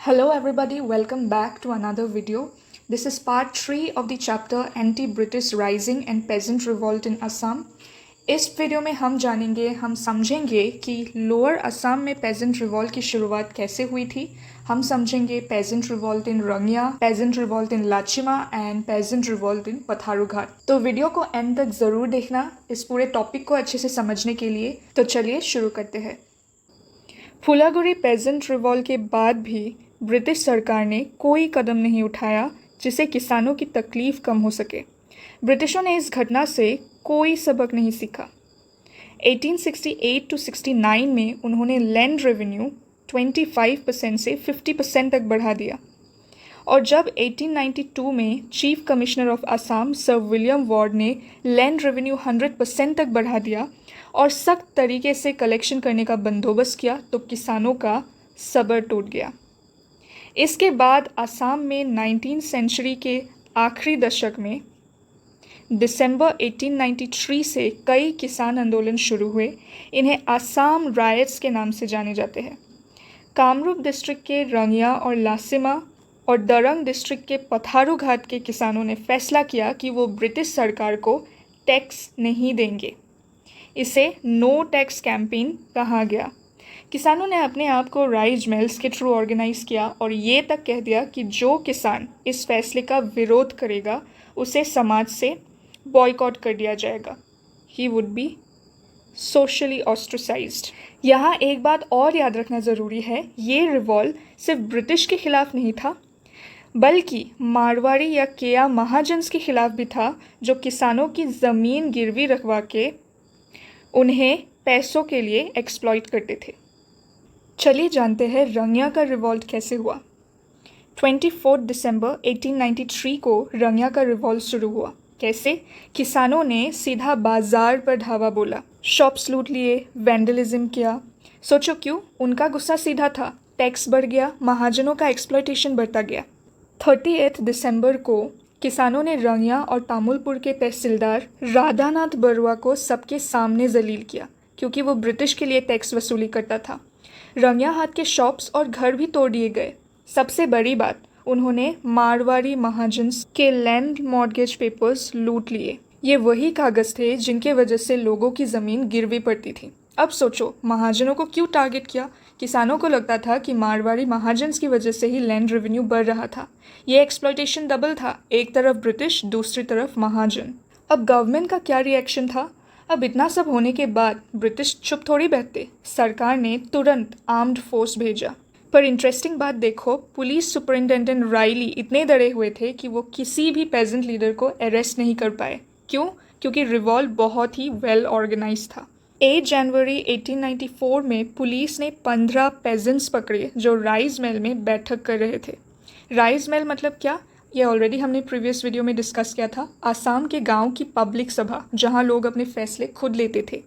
Hello everybody, welcome back to another video. This is part 3 of the chapter Anti-British Rising and Peasant Revolt in Assam. इस video में हम समझेंगे कि lower Assam में pageant revolt की शुरुआत कैसे हुई थी. हम समझेंगे pageant revolt in Rangia, peasant revolt in Lachima and peasant revolt in Patharu Ghat. तो वीडियो को एंड तक ज़रूर देखना इस पूरे टॉपिक को अच्छे से समझने के लिए. तो चलिए शुरू करते हैं. फुलागुरी पेजेंट रिवॉल्ट के बाद भी ब्रिटिश सरकार ने कोई कदम नहीं उठाया जिससे किसानों की तकलीफ कम हो सके. ब्रिटिशों ने इस घटना से कोई सबक नहीं सीखा. 1868 to 69 में उन्होंने लैंड रेवेन्यू 25% से 50% तक बढ़ा दिया और जब 1892 में chief commissioner of Assam sir William ward ने लैंड रेवेन्यू 100% तक बढ़ा दिया और सख्त तरीके से कलेक्शन करने का बंदोबस्त किया तो किसानों का सब्र टूट गया. इसके बाद असम में 19वीं सेंचुरी के आखिरी दशक में दिसंबर 1893 से कई किसान आंदोलन शुरू हुए. इन्हें असम रायट्स के नाम से जाने जाते हैं. कामरूप डिस्ट्रिक्ट के रंगिया और लासिमा और दरंग डिस्ट्रिक्ट के पथारू घाट के किसानों ने फैसला किया कि वो ब्रिटिश सरकार को टैक्स नहीं देंगे. इसे नो टैक्स कैंपेन कहा गया. किसानों ने अपने आप को राइस मिल्स के थ्रू ऑर्गेनाइज किया और ये तक कह दिया कि जो किसान इस फैसले का विरोध करेगा उसे समाज से बॉयकॉट कर दिया जाएगा. He would be socially ostracised. यहाँ एक बात और याद रखना ज़रूरी है, ये रिवॉल्ट सिर्फ ब्रिटिश के खिलाफ नहीं था बल्कि मारवाड़ी या केया महाजन्स के खिलाफ भी था जो किसानों की ज़मीन गिरवी रखवा के उन्हें पैसों के लिए एक्सप्लॉइट करते थे. चलिए जानते हैं रंगिया का रिवॉल्ट कैसे हुआ. 24 दिसंबर 1893 को रंगिया का रिवॉल्ट शुरू हुआ. कैसे? किसानों ने सीधा बाजार पर धावा बोला, शॉप्स लूट लिए, वैंडलिज्म किया. सोचो क्यों? उनका गुस्सा सीधा था. टैक्स बढ़ गया, महाजनों का एक्सप्लॉइटेशन बढ़ता गया. 30 दिसंबर को किसानों ने रंगिया और तामुलपुर के तहसीलदार राधानाथ बरुआ को सबके सामने जलील किया क्योंकि वो ब्रिटिश के लिए टैक्स वसूली करता था. रंगिया हाथ के शॉप्स और घर भी तोड़ दिए गए. सबसे बड़ी बात, उन्होंने मारवाड़ी महाजन्स के लैंड मॉर्गेज पेपर्स लूट लिए. ये वही कागज़ थे जिनके वजह से लोगों की ज़मीन गिरवी पड़ती थी. अब सोचो, महाजनों को क्यों टारगेट किया? किसानों को लगता था कि मारवाड़ी महाजन्स की वजह से ही लैंड रेवेन्यू बढ़ रहा था. ये एक्सप्लॉइटेशन डबल था, एक तरफ ब्रिटिश, दूसरी तरफ महाजन. अब गवर्नमेंट का क्या रिएक्शन था? अब इतना सब होने के बाद ब्रिटिश चुप थोड़ी बैठते. सरकार ने तुरंत आर्म्ड फोर्स भेजा. पर इंटरेस्टिंग बात देखो, पुलिस सुपरिटेंडेंट रायली इतने डरे हुए थे कि वो किसी भी पेजेंट लीडर को अरेस्ट नहीं कर पाए. क्यों? क्योंकि रिवॉल्ट बहुत ही वेल ऑर्गेनाइज था. 8 जनवरी 1894 में पुलिस ने 15 पेजेंट्स पकड़े जो राइस मिल में बैठक कर रहे थे. राइस मिल मतलब क्या? ये ऑलरेडी हमने प्रीवियस वीडियो में डिस्कस किया था. आसाम के गांव की पब्लिक सभा जहां लोग अपने फैसले खुद लेते थे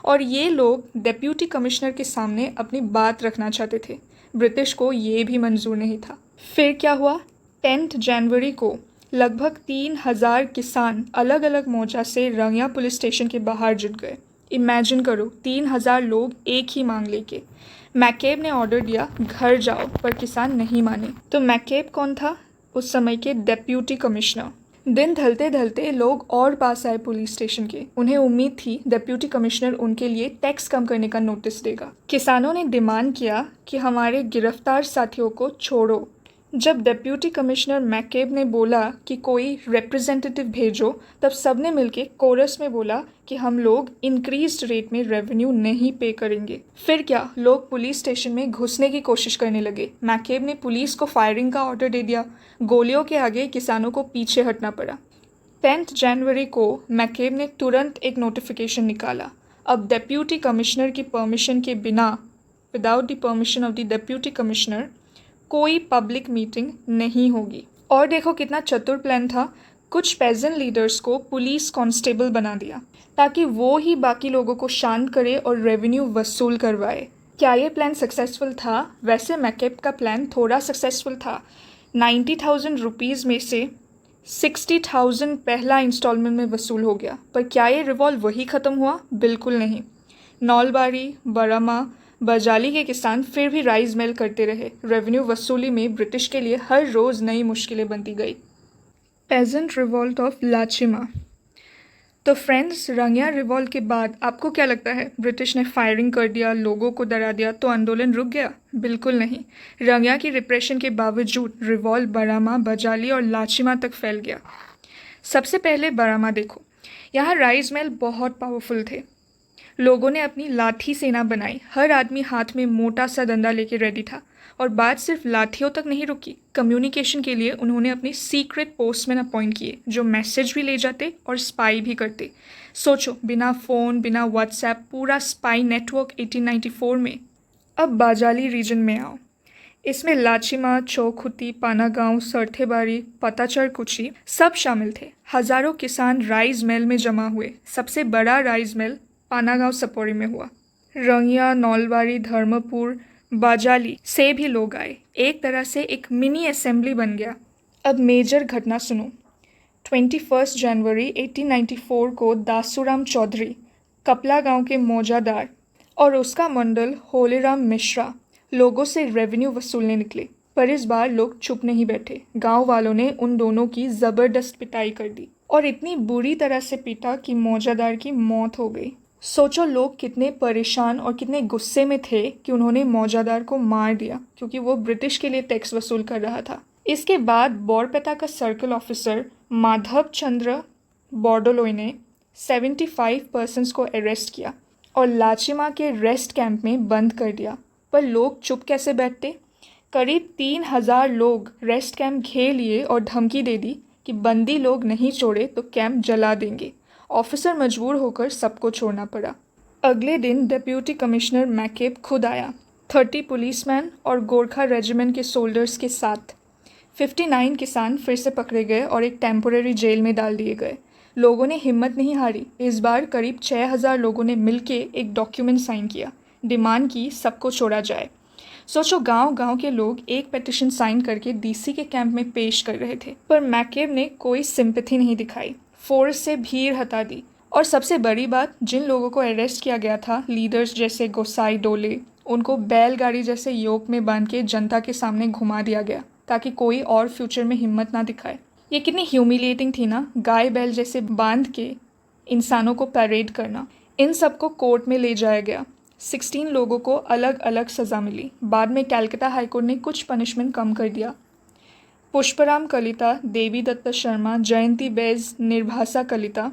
और ये लोग डेप्यूटी कमिश्नर के सामने अपनी बात रखना चाहते थे. ब्रिटिश को ये भी मंजूर नहीं था. फिर क्या हुआ? 10 जनवरी को लगभग 3000 किसान अलग अलग मोर्चा से रंगिया पुलिस स्टेशन के बाहर जुट गए. इमेजिन करो, 3000 लोग एक ही मांग लेके. मैकेब ने ऑर्डर दिया घर जाओ, पर किसान नहीं माने. तो मैकेब कौन था? उस समय के डेप्यूटी कमिश्नर. दिन ढलते ढलते लोग और पास आए पुलिस स्टेशन के. उन्हें उम्मीद थी डेप्यूटी कमिश्नर उनके लिए टैक्स कम करने का नोटिस देगा. किसानों ने डिमांड किया कि हमारे गिरफ्तार साथियों को छोड़ो. जब डेप्यूटी कमिश्नर मैकेब ने बोला कि कोई रिप्रेजेंटेटिव भेजो, तब सबने मिलके कोरस में बोला कि हम लोग इंक्रीज्ड रेट में रेवेन्यू नहीं पे करेंगे. फिर क्या? लोग पुलिस स्टेशन में घुसने की कोशिश करने लगे. मैकेब ने पुलिस को फायरिंग का ऑर्डर दे दिया. गोलियों के आगे किसानों को पीछे हटना पड़ा. 10 जनवरी को मैकेब ने तुरंत एक नोटिफिकेशन निकाला. अब डेप्यूटी कमिश्नर की परमिशन के बिना, without the permission of the deputy commissioner, कोई पब्लिक मीटिंग नहीं होगी. और देखो कितना चतुर प्लान था. कुछ पेजेंट लीडर्स को पुलिस कांस्टेबल बना दिया ताकि वो ही बाकी लोगों को शांत करे और रेवेन्यू वसूल करवाए. क्या ये प्लान सक्सेसफुल था? वैसे मैकेब का प्लान थोड़ा सक्सेसफुल था. 90,000 रुपीज़ में से 60,000 पहला इंस्टॉलमेंट में वसूल हो गया. पर क्या ये रिवॉल्व वही ख़त्म हुआ? बिल्कुल नहीं. नौलबारी, बरामा, बजाली के किसान फिर भी राइस मिल करते रहे। रेवेन्यू वसूली में ब्रिटिश के लिए हर रोज़ नई मुश्किलें बनती गई। Peasant revolt of Lachima. तो फ्रेंड्स, रंगिया रिवॉल्ट के बाद आपको क्या लगता है, ब्रिटिश ने फायरिंग कर दिया, लोगों को डरा दिया तो आंदोलन रुक गया? बिल्कुल नहीं। रंगिया की रिप्रेशन के बावजूद रिवॉल्ट बरामा, बजाली और लाचिमा तक फैल गया। सबसे पहले बरामा देखो। यहाँ राइस मिल बहुत पावरफुल थे। लोगों ने अपनी लाठी सेना बनाई। हर आदमी हाथ में मोटा सा डंडा लेके रेडी था। और बात सिर्फ लाठियों तक नहीं रुकी। कम्युनिकेशन के लिए उन्होंने अपने सीक्रेट पोस्टमैन अपॉइंट किए जो मैसेज भी ले जाते और स्पाई भी करते। सोचो, बिना फ़ोन, बिना व्हाट्सएप, पूरा स्पाई नेटवर्क 1894 में। अब बाजाली रीजन में आओ। इसमें लाचिमा, चौखुती, पानागांव, सरथेबारी, पताचर कुची सब शामिल थे। हज़ारों किसान राइस मिल में जमा हुए। सबसे बड़ा राइस मिल पानागांव सपोरी में हुआ। रंगिया, नौलबारी, धर्मपुर, बाजाली से भी लोग आए। एक तरह से एक मिनी असेंबली बन गया। अब मेजर घटना सुनो। 21 जनवरी 1894 को दासूराम चौधरी, कपला गांव के मौजादार, और उसका मंडल होलीराम मिश्रा लोगों से रेवेन्यू वसूलने निकले। पर इस बार लोग चुप नहीं बैठे। गांव वालों ने उन दोनों की ज़बरदस्त पिटाई कर दी और इतनी बुरी तरह से पीटा कि मौजादार की मौत हो गई। सोचो, लोग कितने परेशान और कितने गुस्से में थे कि उन्होंने मौजादार को मार दिया क्योंकि वो ब्रिटिश के लिए टैक्स वसूल कर रहा था। इसके बाद बोरपेटा का सर्कल ऑफिसर माधव चंद्र बॉर्डोलोई ने 75 पर्सन्स को अरेस्ट किया और लाचिमा के रेस्ट कैंप में बंद कर दिया। पर लोग चुप कैसे बैठते? करीब 3000 लोग रेस्ट कैंप घेर लिए और धमकी दे दी कि बंदी लोग नहीं छोड़े तो कैंप जला देंगे। ऑफिसर मजबूर होकर सबको छोड़ना पड़ा। अगले दिन डिप्यूटी कमिश्नर मैकेब खुद आया, 30 पुलिसमैन और गोरखा रेजिमेंट के सोल्जर्स के साथ। 59 किसान फिर से पकड़े गए और एक टेम्पोरेरी जेल में डाल दिए गए। लोगों ने हिम्मत नहीं हारी। इस बार करीब 6000 लोगों ने मिलके एक डॉक्यूमेंट साइन किया, डिमांड की सबको छोड़ा जाए। सोचो, गांव-गांव के लोग एक पिटीशन साइन करके डीसी के कैंप में पेश कर रहे थे। पर मैकेब ने कोई सिंपैथी नहीं दिखाई, फोर्स से भीड़ हटा दी। और सबसे बड़ी बात, जिन लोगों को अरेस्ट किया गया था, लीडर्स जैसे गोसाई डोले, उनको बैलगाड़ी जैसे योक में बांध के जनता के सामने घुमा दिया गया ताकि कोई और फ्यूचर में हिम्मत ना दिखाए। ये कितनी ह्यूमिलिएटिंग थी ना, गाय बैल जैसे बांध के इंसानों को पैरेड करना। इन सबको कोर्ट में ले जाया गया। 16 लोगों को अलग अलग सज़ा मिली। बाद में कलकत्ता हाईकोर्ट ने कुछ पनिशमेंट कम कर दिया। पुष्पराम कलिता, देवी दत्त शर्मा, जयंती बैज, निर्भासा कलिता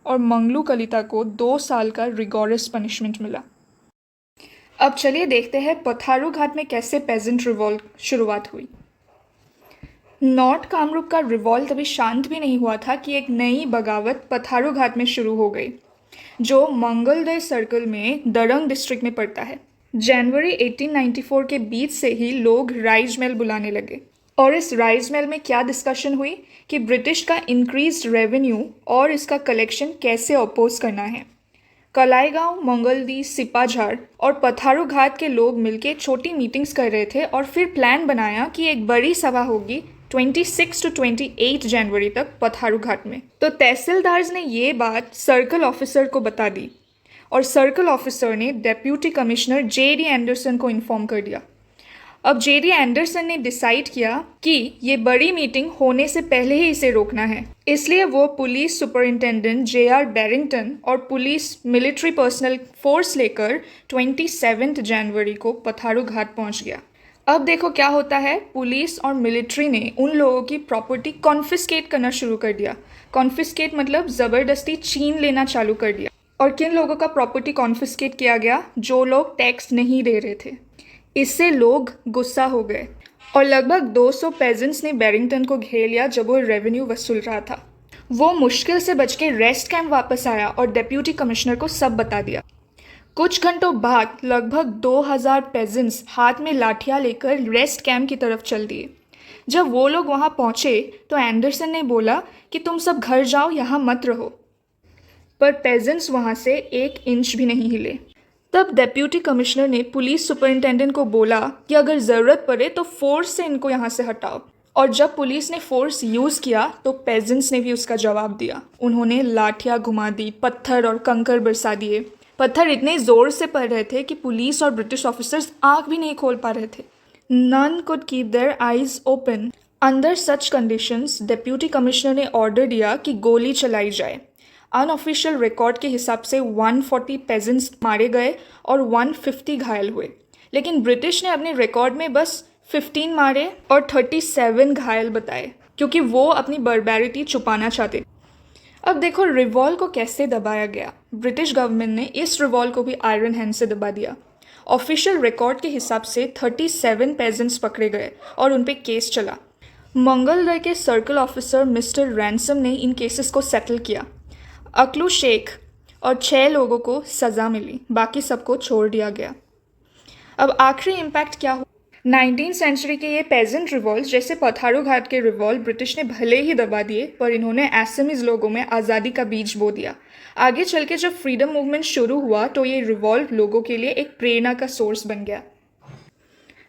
और मंगलू कलिता को 2 साल का रिगोरस पनिशमेंट मिला। अब चलिए देखते हैं पथारू घाट में कैसे पेजेंट रिवॉल्ट शुरुआत हुई। नॉर्थ कामरूप का रिवॉल्ट अभी शांत भी नहीं हुआ था कि एक नई बगावत पथारू घाट में शुरू हो गई, जो मंगलदय सर्कल में दरंग डिस्ट्रिक्ट में पड़ता है। जनवरी 1894 के बीच से ही लोग राइस मिल बुलाने लगे और इस राइस मिल में क्या डिस्कशन हुई कि ब्रिटिश का इंक्रीज्ड रेवेन्यू और इसका कलेक्शन कैसे अपोज करना है। कलाईगांव, मंगलदी, सिपाझाड़ और पथारू घाट के लोग मिलके छोटी मीटिंग्स कर रहे थे और फिर प्लान बनाया कि एक बड़ी सभा होगी 26 to 28 जनवरी तक पथारू घाट में। तो तहसीलदार ने ये बात सर्कल ऑफिसर को बता दी और सर्कल ऑफिसर ने डेप्यूटी कमिश्नर J.D. एंडरसन को इन्फॉर्म कर दिया। अब J.D. एंडरसन ने डिसाइड किया कि ये बड़ी मीटिंग होने से पहले ही इसे रोकना है। इसलिए वो पुलिस सुपरिंटेंडेंट J.R. बैरिंगटन और पुलिस मिलिट्री पर्सनल फोर्स लेकर 27 जनवरी को पथारू घाट पहुंच गया। अब देखो क्या होता है, पुलिस और मिलिट्री ने उन लोगों की प्रॉपर्टी कॉन्फिस्केट करना शुरू कर दिया। कॉन्फिस्केट मतलब ज़बरदस्ती छीन लेना चालू कर दिया। और किन लोगों का प्रॉपर्टी कॉन्फिस्केट किया गया? जो लोग टैक्स नहीं दे रहे थे। इससे लोग गुस्सा हो गए और लगभग 200 पेजेंट्स ने बैरिंगटन को घेर लिया जब वो रेवेन्यू वसूल रहा था। वो मुश्किल से बच के रेस्ट कैंप वापस आया और डिप्यूटी कमिश्नर को सब बता दिया। कुछ घंटों बाद लगभग 2000 पेजेंट्स हाथ में लाठियाँ लेकर रेस्ट कैंप की तरफ चल दिए। जब वो लोग वहाँ पहुँचे तो एंडरसन ने बोला कि तुम सब घर जाओ, यहाँ मत रहो। पर पेजेंट्स वहाँ से 1 इंच भी नहीं हिले। तब डेप्यूटी कमिश्नर ने पुलिस सुपरिंटेंडेंट को बोला कि अगर ज़रूरत पड़े तो फोर्स से इनको यहाँ से हटाओ। और जब पुलिस ने फोर्स यूज़ किया तो पेजेंट्स ने भी उसका जवाब दिया। उन्होंने लाठियाँ घुमा दी, पत्थर और कंकर बरसा दिए। पत्थर इतने ज़ोर से पड़ रहे थे कि पुलिस और ब्रिटिश ऑफिसर्स आंख भी नहीं खोल पा रहे थे। None could keep their eyes open. Under such conditions deputy commissioner ने ऑर्डर दिया कि गोली चलाई जाए। अनऑफिशियल रिकॉर्ड के हिसाब से 140 पेजेंट्स मारे गए और 150 घायल हुए, लेकिन ब्रिटिश ने अपने रिकॉर्ड में बस 15 मारे और 37 घायल बताए, क्योंकि वो अपनी बर्बैरिटी छुपाना चाहते। अब देखो रिवॉल्व को कैसे दबाया गया। ब्रिटिश गवर्नमेंट ने इस रिवॉल्व को भी आयरन हैंड से दबा दिया। ऑफिशियल रिकॉर्ड के हिसाब से 37 पेजेंट्स पकड़े गए और उन पे केस चला। मंगलदय के सर्कल ऑफिसर मिस्टर रैनसम ने इन केसेस को सेटल किया। अकलू शेख और 6 लोगों को सज़ा मिली, बाकी सबको छोड़ दिया गया। अब आखिरी इम्पैक्ट क्या हुआ? 19th सेंचुरी के ये पेजेंट रिवॉल्व जैसे पथारू घाट के रिवॉल्व ब्रिटिश ने भले ही दबा दिए, पर इन्होंने असमीज लोगों में आज़ादी का बीज बो दिया। आगे चल के जब फ्रीडम मूवमेंट शुरू हुआ तो ये रिवॉल्व लोगों के लिए एक प्रेरणा का सोर्स बन गया।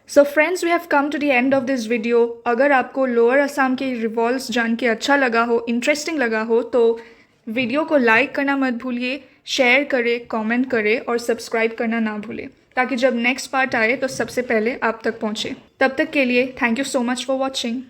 So friends, we have come to the end of this video. अगर आपको लोअर असम के रिवॉल्व्स जान के अच्छा लगा हो, इंटरेस्टिंग लगा हो, तो वीडियो को लाइक करना मत भूलिए, शेयर करें, कमेंट करें और सब्सक्राइब करना ना भूलें, ताकि जब नेक्स्ट पार्ट आए तो सबसे पहले आप तक पहुँचे। तब तक के लिए thank you so much for watching.